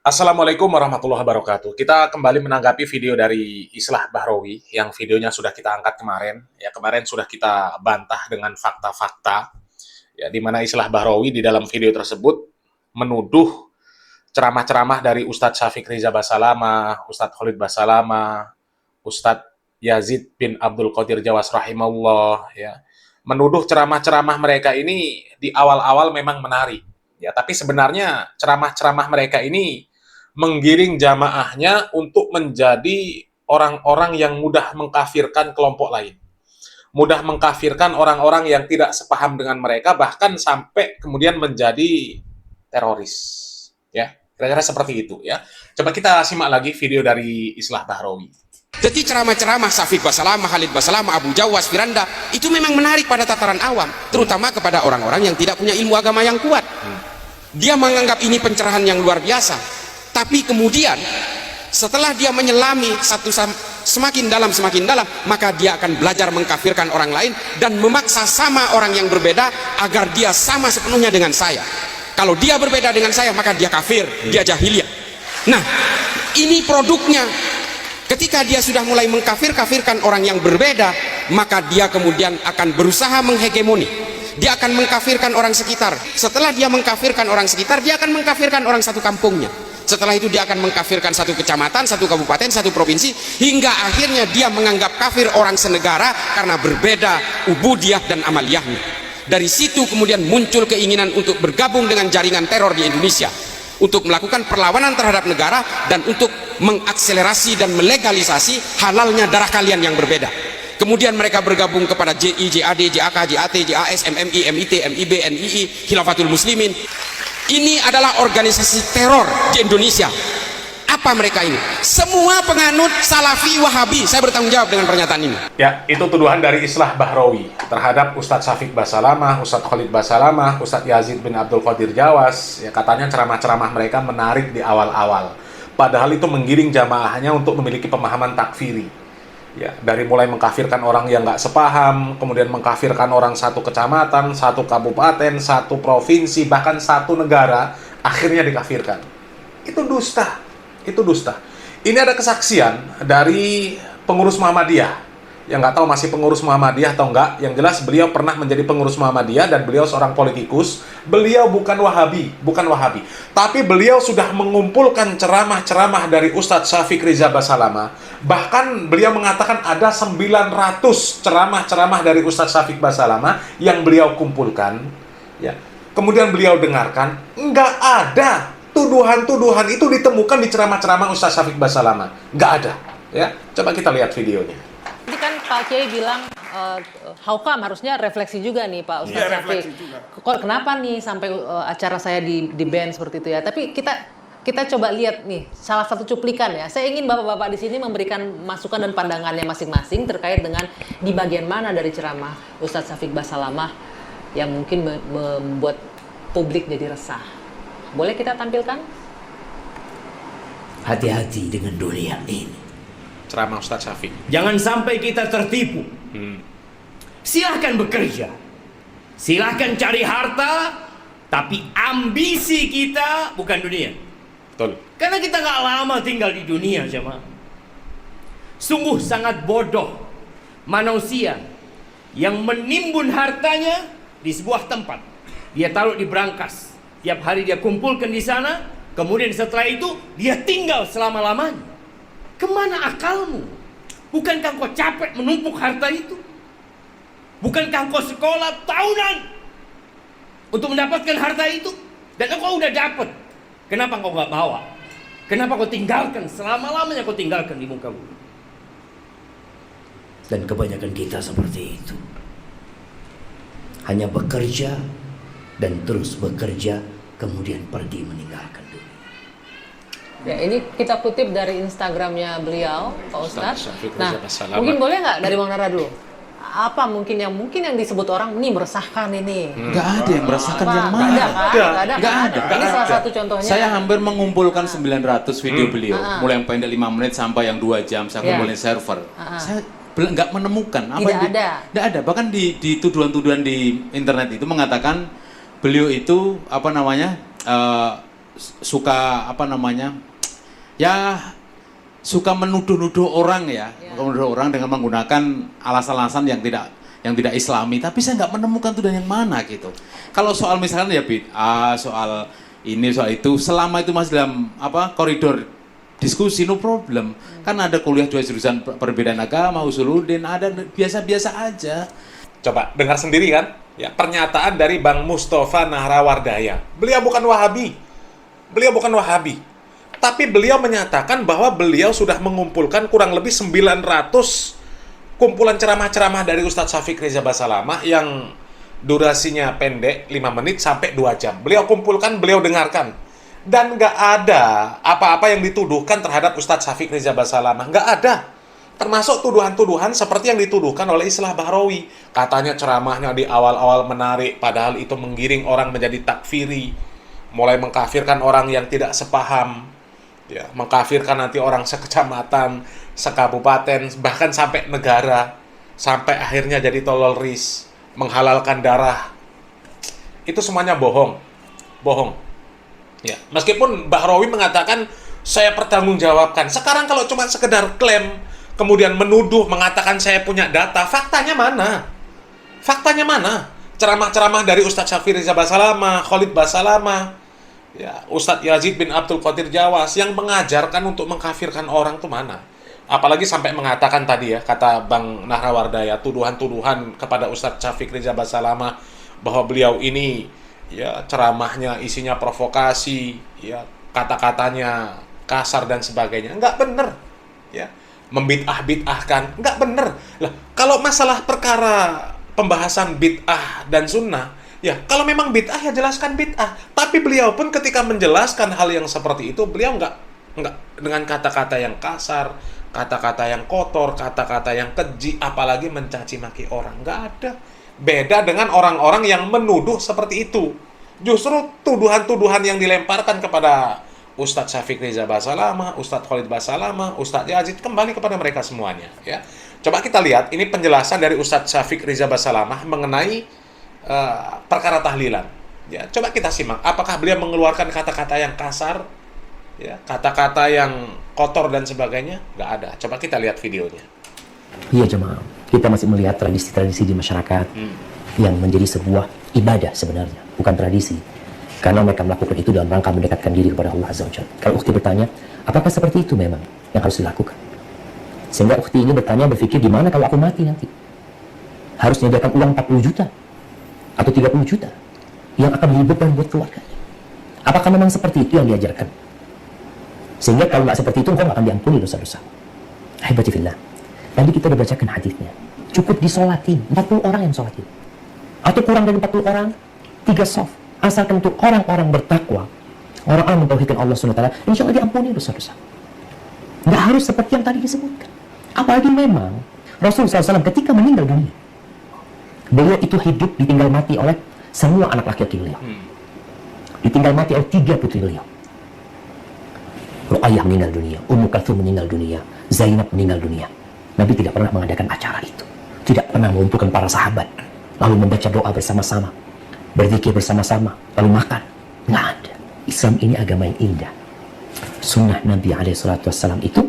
Assalamualaikum warahmatullahi wabarakatuh. Kita kembali menanggapi video dari Islah Bahrawi yang videonya sudah kita angkat kemarin. Ya, kemarin sudah kita bantah dengan fakta-fakta. Ya, di mana Islah Bahrawi di dalam video tersebut menuduh ceramah-ceramah dari Ustadz Syafiq Riza Basalamah, Ustadz Khalid Basalamah, Ustadz Yazid bin Abdul Qadir Jawas rahimahullah, ya. Menuduh ceramah-ceramah mereka ini di awal-awal memang menarik. Ya, tapi sebenarnya ceramah-ceramah mereka ini menggiring jamaahnya untuk menjadi orang-orang yang mudah mengkafirkan kelompok lain. Mudah mengkafirkan orang-orang yang tidak sepaham dengan mereka, bahkan sampai kemudian menjadi teroris. Ya, kira-kira seperti itu ya. Coba kita simak lagi video dari Islah Bahrawi. Jadi ceramah-ceramah Syafiq Basalamah, Khalid Basalamah, Abu Jawas, Firanda itu memang menarik pada tataran awam, terutama kepada orang-orang yang tidak punya ilmu agama yang kuat. Dia menganggap ini pencerahan yang luar biasa. Tapi kemudian setelah dia menyelami semakin dalam, maka dia akan belajar mengkafirkan orang lain dan memaksa sama orang yang berbeda agar dia sama sepenuhnya dengan saya. Kalau dia berbeda dengan saya, maka dia kafir, dia jahiliyah. Nah, ini produknya. Ketika dia sudah mulai mengkafirkan orang yang berbeda, maka dia kemudian akan berusaha menghegemoni. Dia akan mengkafirkan orang sekitar. Setelah dia mengkafirkan orang sekitar, dia akan mengkafirkan orang satu kampungnya. Setelah itu dia akan mengkafirkan satu kecamatan, satu kabupaten, satu provinsi, hingga akhirnya dia menganggap kafir orang senegara karena berbeda ubudiyah dan amaliyahnya. Dari situ kemudian muncul keinginan untuk bergabung dengan jaringan teror di Indonesia, untuk melakukan perlawanan terhadap negara dan untuk mengakselerasi dan melegalisasi halalnya darah kalian yang berbeda. Kemudian mereka bergabung kepada JI, JAD, JAK, JAT, JAS, MMI, MIT, MIB, NII, Khilafatul Muslimin. Ini adalah organisasi teror di Indonesia. Apa mereka ini? Semua penganut Salafi Wahabi. Saya bertanggung jawab dengan pernyataan ini. Ya, itu tuduhan dari Islah Bahrawi terhadap Ustadz Syafiq Basalamah, Ustadz Khalid Basalamah, Ustadz Yazid bin Abdul Qadir Jawas. Ya, katanya ceramah-ceramah mereka menarik di awal-awal. Padahal itu menggiring jamaahnya untuk memiliki pemahaman takfiri. Ya, dari mulai mengkafirkan orang yang nggak sepaham, kemudian mengkafirkan orang satu kecamatan, satu kabupaten, satu provinsi, bahkan satu negara, akhirnya dikafirkan. Itu dusta. Itu dusta. Ini ada kesaksian dari pengurus Muhammadiyah. Yang nggak tahu masih pengurus Muhammadiyah atau enggak. Yang jelas beliau pernah menjadi pengurus Muhammadiyah dan beliau seorang politikus. Beliau bukan Wahabi, tapi beliau sudah mengumpulkan ceramah-ceramah dari Ustadz Syafiq Riza Basalamah. Bahkan beliau mengatakan ada 900 ceramah-ceramah dari Ustadz Syafiq Basalamah yang beliau kumpulkan. Ya. Kemudian beliau dengarkan, nggak ada tuduhan-tuduhan itu ditemukan di ceramah-ceramah Ustadz Syafiq Basalamah. Nggak ada. Ya. Coba kita lihat videonya. Tadi kan Pak Kiai bilang Haukam harusnya refleksi juga nih Pak Ustadz Syafiq. Kok kenapa nih sampai acara saya di ban seperti itu ya? Tapi kita coba lihat nih salah satu cuplikan ya. Saya ingin bapak-bapak di sini memberikan masukan dan pandangannya masing-masing terkait dengan di bagian mana dari ceramah Ustadz Syafiq Basalamah yang mungkin membuat publik jadi resah. Boleh kita tampilkan? Hati-hati dengan dunia ini. Ceramah Ustadz Syafiq. Jangan sampai kita tertipu. Silahkan bekerja, silahkan cari harta, tapi ambisi kita bukan dunia. Betul. Karena kita nggak lama tinggal di dunia, jemaah. Sungguh sangat bodoh manusia yang menimbun hartanya di sebuah tempat. Dia taruh di brankas. Tiap hari dia kumpulkan di sana. Kemudian setelah itu dia tinggal selama-lamanya. Kemana akalmu? Bukankah kau capek menumpuk harta itu? Bukankah kau sekolah tahunan untuk mendapatkan harta itu? Dan kau udah dapat. Kenapa kau nggak bawa? Kenapa kau tinggalkan? Selama-lamanya kau tinggalkan di muka bumi. Dan kebanyakan kita seperti itu. Hanya bekerja dan terus bekerja, kemudian pergi meninggalkan dunia. Ya, ini kita kutip dari Instagramnya beliau, Pak Ustadz. Nah, Basalamah. mungkin boleh nggak dari Bang Nara dulu? Apa mungkin yang disebut orang ini meresahkan ini? Nggak ada yang meresahkan yang mana? Nggak ada. Ini salah satu contohnya. Saya hampir mengumpulkan 900 video beliau, mulai yang pendek 5 menit sampai yang 2 jam. Saya kumpulin server. Saya nggak menemukan apa tidak ada. Bahkan di tuduhan-tuduhan di internet itu mengatakan beliau itu suka apa namanya, ya suka menuduh-nuduh orang ya, menuduh orang dengan menggunakan alasan-alasan yang tidak Islami. Tapi saya nggak menemukan itu dan yang mana gitu. Kalau soal misalkan ya bid'ah, soal ini soal itu, selama itu masih dalam koridor diskusi, no problem. Kan ada kuliah 2 jurusan perbedaan agama, usuluddin, ada biasa-biasa aja. Coba dengar sendiri kan, ya pernyataan dari Bang Mustafa Nahrawardaya. Beliau bukan Wahabi. Tapi beliau menyatakan bahwa beliau sudah mengumpulkan kurang lebih 900 kumpulan ceramah-ceramah dari Ustadz Syafiq Riza Basalamah yang durasinya pendek, 5 menit sampai 2 jam. Beliau kumpulkan, beliau dengarkan. Dan nggak ada apa-apa yang dituduhkan terhadap Ustadz Syafiq Riza Basalamah. Nggak ada. Termasuk tuduhan-tuduhan seperti yang dituduhkan oleh Islah Bahrawi. Katanya ceramahnya di awal-awal menarik, padahal itu menggiring orang menjadi takfiri. Mulai mengkafirkan orang yang tidak sepaham. Ya, mengkafirkan nanti orang sekecamatan, sekabupaten, bahkan sampai negara. Sampai akhirnya jadi toloris, menghalalkan darah. Itu semuanya bohong. Ya, meskipun Bahrawi mengatakan saya pertanggungjawabkan. Sekarang kalau cuma sekedar klaim, kemudian menuduh, mengatakan saya punya data, faktanya mana? Ceramah-ceramah dari Ustadz Syafiq Riza Basalamah, Khalid Basalamah, ya, Ustadz Yazid bin Abdul Qadir Jawas yang mengajarkan untuk mengkafirkan orang itu mana? Apalagi sampai mengatakan tadi ya, kata Bang Nahrawardaya, tuduhan-tuduhan kepada Ustadz Syafiq Riza Basalamah bahwa beliau ini ya ceramahnya isinya provokasi, ya kata-katanya kasar dan sebagainya. Enggak benar. Ya, membid'ah-bid'ahkan, enggak benar. Lah, kalau masalah perkara pembahasan bid'ah dan sunnah, ya kalau memang bid'ah ya jelaskan bid'ah. Tapi beliau pun ketika menjelaskan hal yang seperti itu, beliau enggak dengan kata-kata yang kasar, kata-kata yang kotor, kata-kata yang keji, apalagi mencaci maki orang. Enggak ada. Beda dengan orang-orang yang menuduh seperti itu. Justru tuduhan-tuduhan yang dilemparkan kepada Ustadz Syafiq Riza Basalamah, Ustadz Khalid Basalamah, Ustadz Yazid, kembali kepada mereka semuanya. Ya, coba kita lihat ini penjelasan dari Ustadz Syafiq Riza Basalamah mengenai perkara tahlilan. Ya, coba kita simak. Apakah beliau mengeluarkan kata-kata yang kasar, ya, kata-kata yang kotor dan sebagainya? Nggak ada. Coba kita lihat videonya. Iya jemaah, kita masih melihat tradisi-tradisi di masyarakat yang menjadi sebuah ibadah sebenarnya, bukan tradisi. Karena mereka melakukan itu dalam rangka mendekatkan diri kepada Allah Azza wa Jalla. Kalau ukhti bertanya, apakah seperti itu memang yang harus dilakukan? Sehingga ukhti ini berpikir gimana kalau aku mati nanti? Harus menyediakan uang 40 juta atau 30 juta yang akan dihidupkan buat keluarganya. Apakah memang seperti itu yang diajarkan? Sehingga kalau nggak seperti itu, engkau nggak akan diampuni dosa-dosa. Ahibati fillah. Tadi kita udah bacakan hadisnya. Cukup disolatin, 40 orang yang sholatin. Atau kurang dari 40 orang, 3 soft. Asalkan untuk orang-orang bertakwa, orang-orang mentauhidkan Allah SWT, insya Allah diampuni dosa-dosa. Nggak harus seperti yang tadi disebutkan. Apalagi memang Rasulullah SAW ketika meninggal dunia, beliau itu hidup ditinggal mati oleh semua anak laki-laki beliau. Ditinggal mati oleh 3 putri beliau. Ruqayyah meninggal dunia, Ummu Kalthum meninggal dunia, Zainab meninggal dunia. Nabi tidak pernah mengadakan acara itu. Tidak pernah mengumpulkan para sahabat, lalu membaca doa bersama-sama, berzikir bersama-sama, lalu makan. Nggak ada. Islam ini agama yang indah. Sunnah Nabi SAW itu,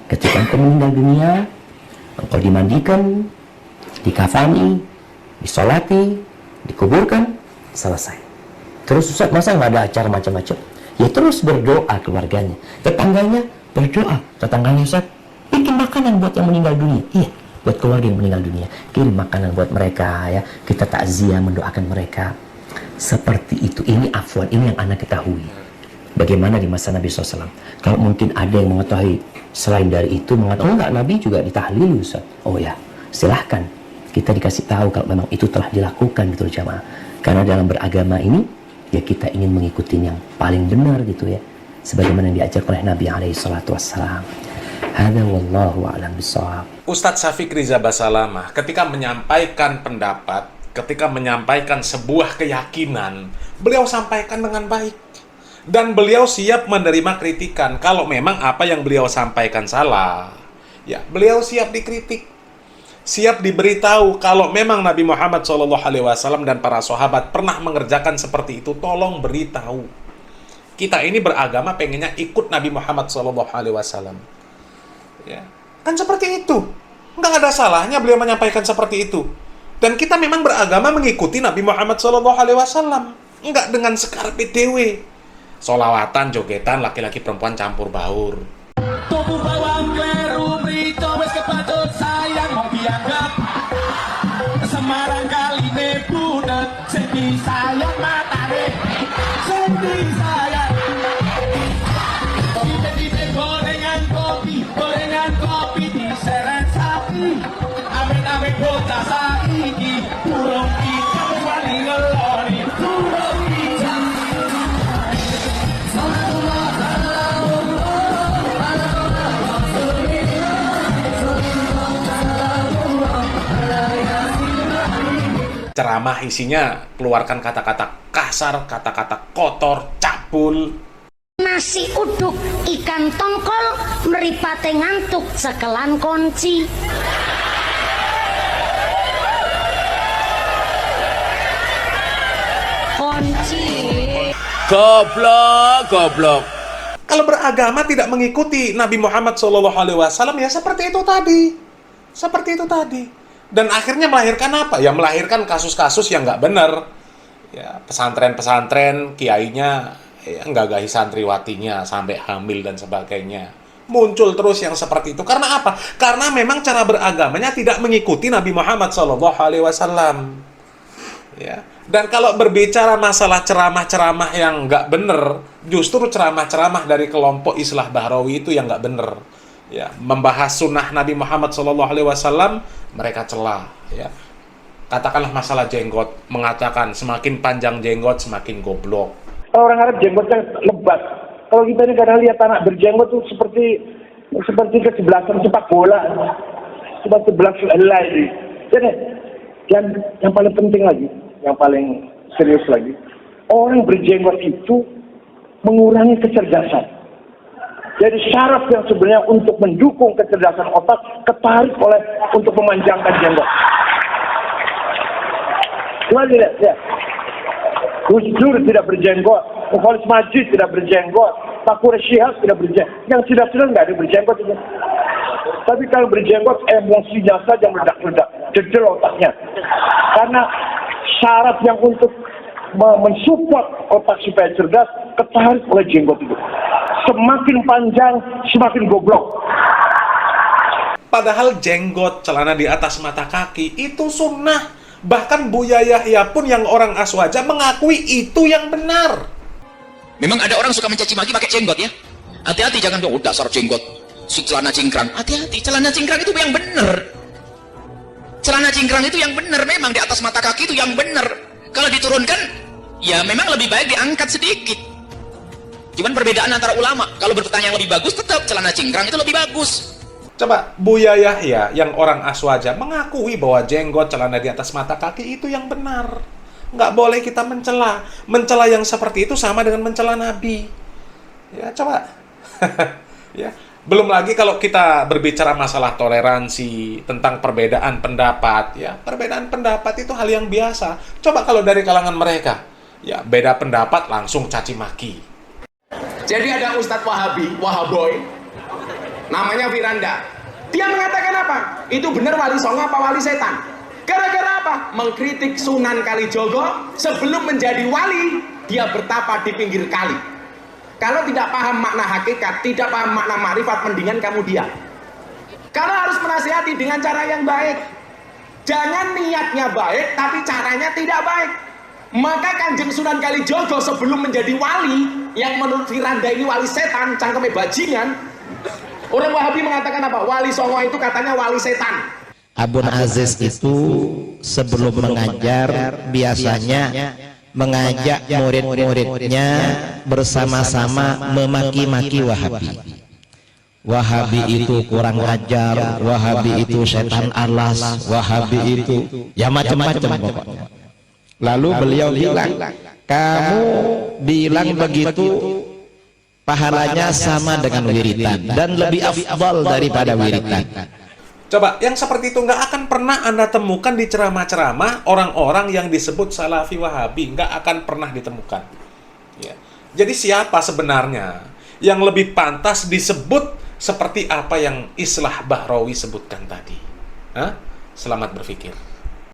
ketika engkau meninggal dunia, engkau dimandikan, dikafani, disolati, dikuburkan, selesai. Terus Ustaz, masa nggak ada acara macam-macam? Ya terus berdoa keluarganya. Tetangganya berdoa. Tetangganya Ustaz, bikin makanan buat yang meninggal dunia. Iya, buat keluarga yang meninggal dunia. Kirim makanan buat mereka, ya. Kita takziah mendoakan mereka. Seperti itu. Ini afwan, ini yang anak ketahui. Bagaimana di masa Nabi SAW? Kalau mungkin ada yang mengetahui selain dari itu, mengatakan, oh enggak, Nabi juga ditahlil Ustaz. Oh ya, silahkan. Kita dikasih tahu kalau memang itu telah dilakukan gitu jamaah. Karena dalam beragama ini, ya kita ingin mengikuti yang paling benar gitu ya. Sebagaimana yang diajar oleh Nabi SAW. Hadza wallahu a'lam bishawab. Ustadz Syafiq Riza Basalamah ketika menyampaikan pendapat, ketika menyampaikan sebuah keyakinan, beliau sampaikan dengan baik. Dan beliau siap menerima kritikan. Kalau memang apa yang beliau sampaikan salah, ya beliau siap dikritik. Siap diberitahu kalau memang Nabi Muhammad SAW dan para sahabat pernah mengerjakan seperti itu, tolong beritahu. Kita ini beragama pengennya ikut Nabi Muhammad SAW. Ya. Kan seperti itu. Nggak ada salahnya beliau menyampaikan seperti itu. Dan kita memang beragama mengikuti Nabi Muhammad SAW. Nggak dengan sekar PTW. Solawatan, jogetan, laki-laki perempuan campur baur. Tubuh bawang kleru berito wes kepatut sayang mau dianggap Semarang kali ne budak sedih sayang matane sedih sayang tipe-tipe gorengan kopi diseret sapi amit-amit bocah saiki burung ikan wali ngeloni burung ikan Ceramah isinya keluarkan kata-kata kasar, kata-kata kotor, cabul. Nasi uduk ikan tongkol meripate ngantuk sekelan kunci. Kunci. Goblok. Kalau beragama tidak mengikuti Nabi Muhammad SAW, ya seperti itu tadi. Dan akhirnya melahirkan apa? Ya melahirkan kasus-kasus yang nggak benar. Ya, pesantren-pesantren, kiainya ya, nggagahi santriwatinya sampai hamil dan sebagainya. Muncul terus yang seperti itu. Karena apa? Karena memang cara beragamanya tidak mengikuti Nabi Muhammad SAW. Ya. Dan kalau berbicara masalah ceramah-ceramah yang nggak benar, justru ceramah-ceramah dari kelompok Islah Bahrawi itu yang nggak benar. Ya, membahas sunnah Nabi Muhammad SAW, mereka celah. Ya. Katakanlah masalah jenggot, mengatakan semakin panjang jenggot semakin goblok. Orang Arab jenggotnya lebat. Kalau kita ini kadang lihat anak berjenggot tuh seperti kesebelasan sepak bola, seperti 11 helai. Jadi yang paling penting lagi, yang paling serius lagi, orang berjenggot itu mengurangi kecerdasan. Jadi syarat yang sebenarnya untuk mendukung kecerdasan otak ketarik oleh untuk memanjangkan jenggot. Coba lihat ya. Gus Dur tidak berjenggot, Khalid Majid tidak berjenggot, Taqwa Shihab tidak berjenggot. Yang tidak nggak ada berjenggot itu. Tapi kalau berjenggot emosinya saja meledak-ledak, jedel otaknya. Karena syarat yang untuk mensupport otak supaya cerdas ketarik oleh jenggot itu. Semakin panjang, semakin goblok. Padahal jenggot, celana di atas mata kaki, itu sunnah. Bahkan Buya Yahya pun yang orang Aswaja mengakui itu yang benar. Memang ada orang suka mencaci maki pakai jenggot ya. Hati-hati jangan dong, dasar jenggot, si celana cingkrang. Hati-hati, celana cingkrang itu yang benar. Celana cingkrang itu yang benar, memang di atas mata kaki itu yang benar. Kalau diturunkan, ya memang lebih baik diangkat sedikit. Cuman perbedaan antara ulama, kalau bertanya yang lebih bagus, tetap celana cingkrang itu lebih bagus. Coba, Buya Yahya yang orang Aswaja mengakui bahwa jenggot, celana di atas mata kaki itu yang benar. Nggak boleh kita mencela. Mencela yang seperti itu sama dengan mencela Nabi. Ya, coba. Ya. Belum lagi kalau kita berbicara masalah toleransi, tentang perbedaan pendapat. Ya, perbedaan pendapat itu hal yang biasa. Coba kalau dari kalangan mereka, ya beda pendapat langsung caci maki. Jadi ada Ustadz Wahaboy, namanya Firanda. Dia mengatakan apa? Itu benar wali songo apa wali setan? Gara-gara apa? Mengkritik Sunan Kalijogo sebelum menjadi wali, dia bertapa di pinggir kali. Kalau tidak paham makna hakikat, tidak paham makna makrifat, mendingan kamu diam. Kalau harus menasihati dengan cara yang baik. Jangan niatnya baik, tapi caranya tidak baik. Maka Kanjeng Sunan Kalijogo sebelum menjadi wali, yang menurut Firanda ini wali setan, cangkeme bajingan, orang Wahabi mengatakan apa? Wali Songo itu katanya wali setan. Abun Aziz itu sebelum mengajar biasanya mengajak murid-muridnya bersama-sama memaki-maki Wahabi. Wahabi itu kurang ajar, Wahabi itu setan alas, Wahabi itu ya macam-macam pokoknya. Lalu beliau bilang, kamu bilang begitu pahalanya sama dengan wiritan dan lebih afdal daripada wiritan. Coba, yang seperti itu nggak akan pernah Anda temukan di ceramah-ceramah orang-orang yang disebut Salafi Wahabi. Nggak akan pernah ditemukan. Ya. Jadi siapa sebenarnya yang lebih pantas disebut seperti apa yang Islah Bahrawi sebutkan tadi? Hah? Selamat berpikir.